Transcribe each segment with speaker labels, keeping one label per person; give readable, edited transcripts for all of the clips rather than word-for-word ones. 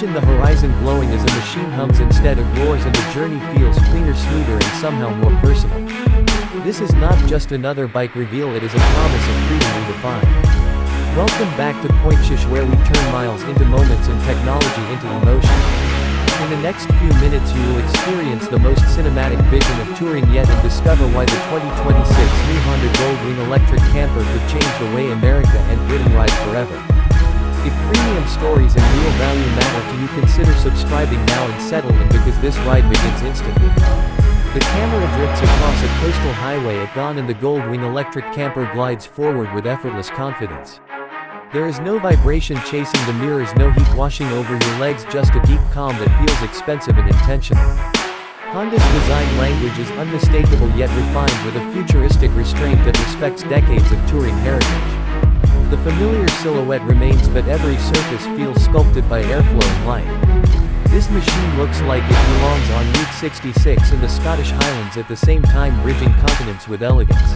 Speaker 1: Imagine the horizon glowing as a machine hums instead of roars, and the journey feels cleaner, smoother, and somehow more personal. This is not just another bike reveal, it is a promise of freedom redefined. Welcome back to Pointshish, where we turn miles into moments and technology into emotion. In the next few minutes you will experience the most cinematic vision of touring yet and discover why the 2026 new Honda Goldwing electric camper could change the way America and Britain ride forever. If premium stories and real value matter to you, consider subscribing now and settle in, because this ride begins instantly. The camera drifts across a coastal highway at dawn and the Goldwing electric camper glides forward with effortless confidence. There is no vibration chasing the mirrors, no heat washing over your legs, just a deep calm that feels expensive and intentional. Honda's design language is unmistakable yet refined, with a futuristic restraint that respects decades of touring heritage. The familiar silhouette remains, but every surface feels sculpted by airflow and light. This machine looks like it belongs on Route 66 in the Scottish Highlands, at the same time bridging continents with elegance.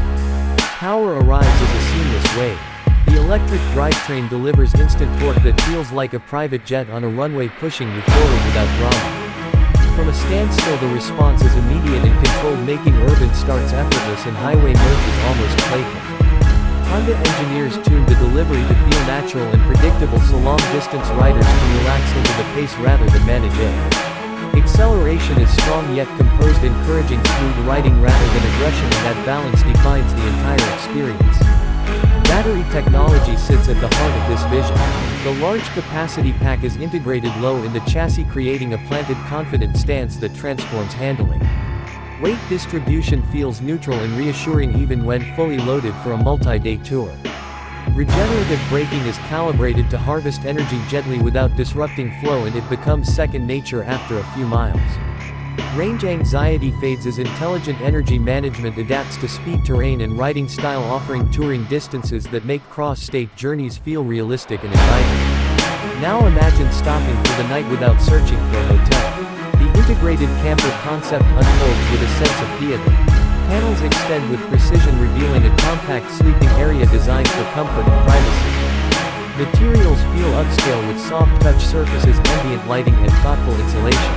Speaker 1: Power arrives as a seamless wave. The electric drivetrain delivers instant torque that feels like a private jet on a runway, pushing you forward without drama. From a standstill, the response is immediate and controlled, making urban starts effortless and highway merges almost playful. Honda engineers tuned the delivery to feel natural and predictable, so long-distance riders can relax into the pace rather than manage it. Acceleration is strong yet composed, encouraging smooth riding rather than aggression, and that balance defines the entire experience. Battery technology sits at the heart of this vision. The large capacity pack is integrated low in the chassis, creating a planted, confident stance that transforms handling. Weight distribution feels neutral and reassuring even when fully loaded for a multi-day tour. Regenerative braking is calibrated to harvest energy gently without disrupting flow, and it becomes second nature after a few miles. Range anxiety fades as intelligent energy management adapts to speed, terrain, and riding style, offering touring distances that make cross-state journeys feel realistic and inviting. Now imagine stopping for the night without searching for a hotel. The integrated camper concept unfolds with a sense of theater. Panels extend with precision, revealing a compact sleeping area designed for comfort and privacy. Materials feel upscale with soft-touch surfaces, ambient lighting, and thoughtful insulation.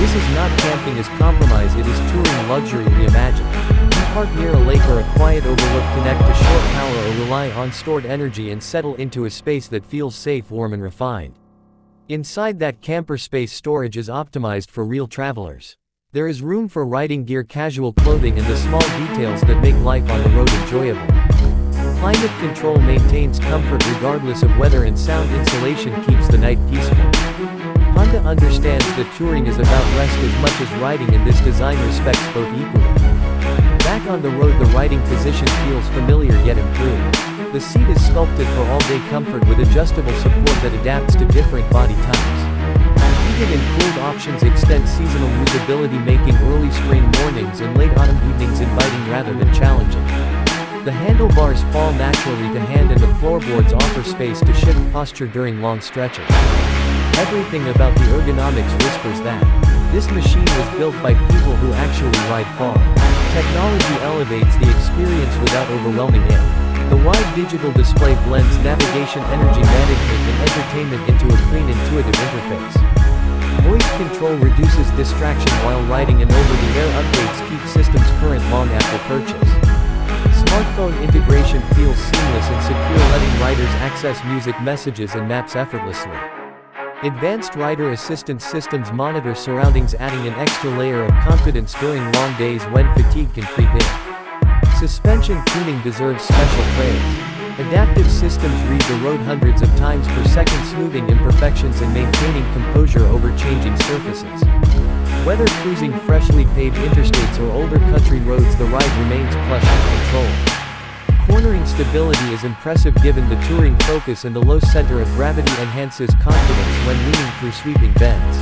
Speaker 1: This is not camping as compromise, it is touring luxury reimagined. You park near a lake or a quiet overlook, connect to shore power, or rely on stored energy and settle into a space that feels safe, warm, and refined. Inside that camper space, storage is optimized for real travelers. There is room for riding gear, casual clothing, and the small details that make life on the road enjoyable. Climate control maintains comfort regardless of weather, and sound insulation keeps the night peaceful. Honda understands that touring is about rest as much as riding, and this design respects both equally. Back on the road, the riding position feels familiar yet improved. The seat is sculpted for all-day comfort with adjustable support that adapts to different body types. Heated and cooled options extend seasonal usability, making early spring mornings and late autumn evenings inviting rather than challenging. The handlebars fall naturally to hand, and the floorboards offer space to shift posture during long stretches. Everything about the ergonomics whispers that this machine was built by people who actually ride far. Technology elevates the experience without overwhelming it. The wide digital display blends navigation, energy management, and entertainment into a clean, intuitive interface. Voice control reduces distraction while riding, and over-the-air updates keep systems current long after purchase. Smartphone integration feels seamless and secure, letting riders access music, messages, and maps effortlessly. Advanced rider assistance systems monitor surroundings, adding an extra layer of confidence during long days when fatigue can creep in. Suspension tuning deserves special praise. Adaptive systems read the road hundreds of times per second, smoothing imperfections and maintaining composure over changing surfaces. Whether cruising freshly paved interstates or older country roads, the ride remains plush and controlled. Cornering stability is impressive given the touring focus, and the low center of gravity enhances confidence when leaning through sweeping bends.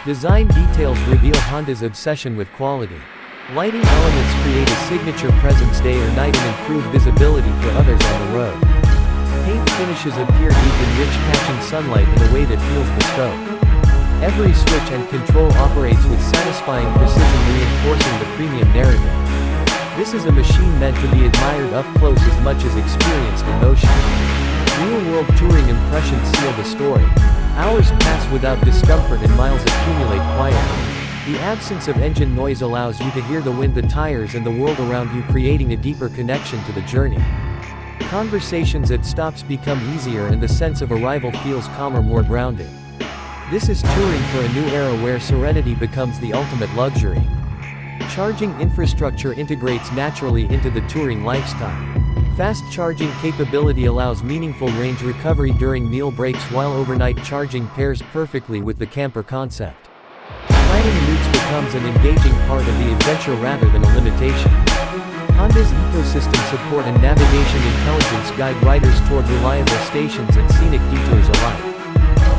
Speaker 1: Design details reveal Honda's obsession with quality. Lighting elements create a signature presence day or night and improve visibility for others on the road. Paint finishes appear deep and rich, catching sunlight in a way that feels bespoke. Every switch and control operates with satisfying precision, reinforcing the premium narrative. This is a machine meant to be admired up close as much as experienced in motion. Real-world touring impressions seal the story. Hours pass without discomfort and miles accumulate quietly. The absence of engine noise allows you to hear the wind, the tires, and the world around you, creating a deeper connection to the journey. Conversations at stops become easier and the sense of arrival feels calmer, more grounded. This is touring for a new era where serenity becomes the ultimate luxury. Charging infrastructure integrates naturally into the touring lifestyle. Fast charging capability allows meaningful range recovery during meal breaks, while overnight charging pairs perfectly with the camper concept. Planning routes becomes an engaging part of the adventure rather than a limitation. Honda's ecosystem support and navigation intelligence guide riders toward reliable stations and scenic detours alike.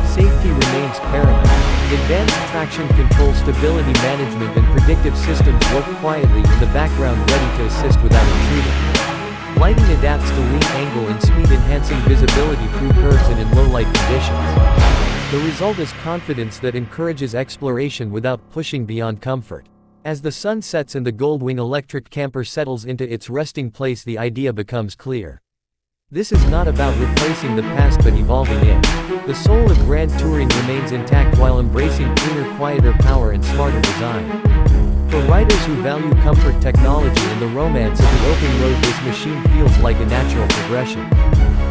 Speaker 1: Safety remains paramount. Advanced traction control, stability management, and predictive systems work quietly in the background, ready to assist without intruding. Lighting adapts to lean angle and speed, enhancing visibility through curves and in low light conditions. The result is confidence that encourages exploration without pushing beyond comfort. As the sun sets and the Goldwing electric camper settles into its resting place, the idea becomes clear. This is not about replacing the past but evolving it. The soul of grand touring remains intact while embracing cleaner, quieter power and smarter design. For riders who value comfort, technology, and the romance of the open road, this machine feels like a natural progression.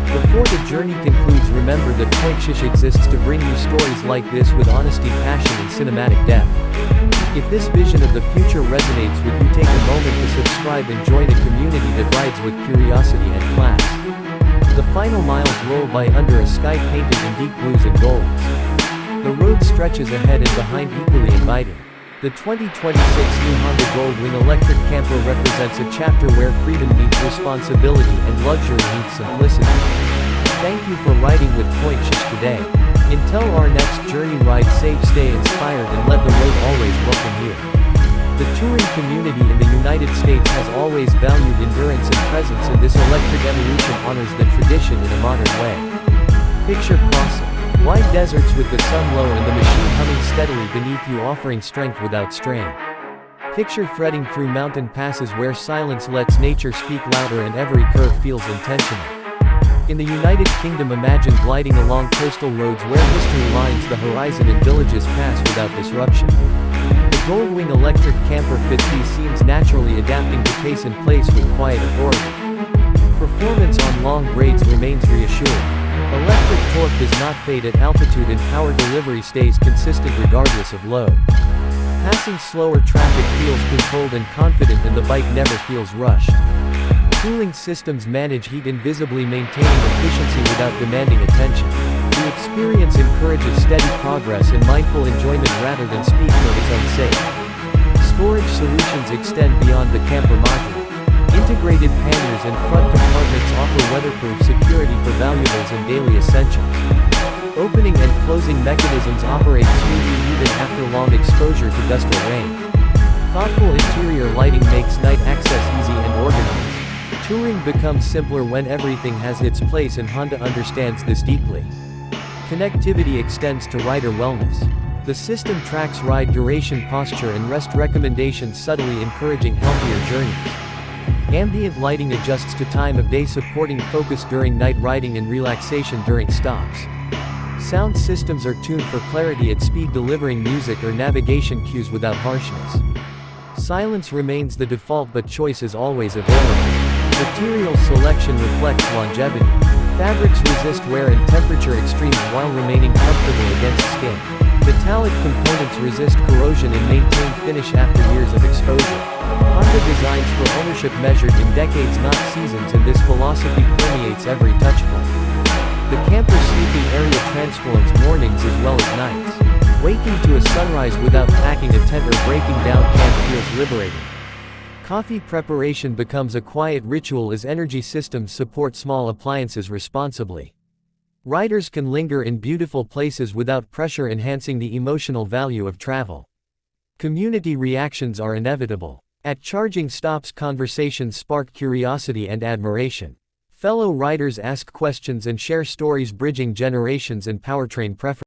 Speaker 1: Before the journey concludes, remember that Trike exists to bring you stories like this with honesty, passion, and cinematic depth. If this vision of the future resonates with you, take a moment to subscribe and join a community that rides with curiosity and class. The final miles roll by under a sky painted in deep blues and golds. The road stretches ahead and behind, equally inviting. The 2026 new Honda Goldwing electric camper represents a chapter where freedom meets responsibility and luxury meets simplicity. Thank you for riding with Trike today. Until our next journey, ride safe, stay inspired, and let the road always welcome you. The touring community in the United States has always valued endurance and presence, and this electric evolution honors the tradition in a modern way. Picture crossing wide deserts with the sun low and the machine humming steadily beneath you, offering strength without strain. Picture threading through mountain passes where silence lets nature speak louder and every curve feels intentional. In the United Kingdom, imagine gliding along coastal roads where history lines the horizon and villages pass without disruption. The Goldwing electric camper fits these scenes naturally, adapting to pace and place with quiet authority. Performance on long grades remains reassuring. Electric torque does not fade at altitude and power delivery stays consistent regardless of load. Passing slower traffic feels controlled and confident, and the bike never feels rushed. Cooling systems manage heat invisibly, maintaining efficiency without demanding attention. The experience encourages steady progress and mindful enjoyment rather than speed for its own sake. Storage solutions extend beyond the camper module. Integrated panniers and front compartments offer weatherproof security for valuables and daily essentials. Opening and closing mechanisms operate smoothly even after long exposure to dust or rain. Thoughtful interior lighting makes night access easy and organized. Touring becomes simpler when everything has its place, and Honda understands this deeply. Connectivity extends to rider wellness. The system tracks ride duration, posture, and rest recommendations, subtly encouraging healthier journeys. Ambient lighting adjusts to time of day, supporting focus during night riding and relaxation during stops. Sound systems are tuned for clarity at speed, delivering music or navigation cues without harshness. Silence remains the default, but choice is always available. Material selection reflects longevity. Fabrics resist wear and temperature extremes while remaining comfortable against skin. Metallic components resist corrosion and maintain finish after years of exposure. Honda designs for ownership measured in decades, not seasons, and this philosophy permeates every touchpoint. The camper sleeping area transforms mornings as well as nights. Waking to a sunrise without packing a tent or breaking down camp feels liberating. Coffee preparation becomes a quiet ritual as energy systems support small appliances responsibly. Riders can linger in beautiful places without pressure, enhancing the emotional value of travel. Community reactions are inevitable. At charging stops, conversations spark curiosity and admiration. Fellow riders ask questions and share stories, bridging generations and powertrain preferences.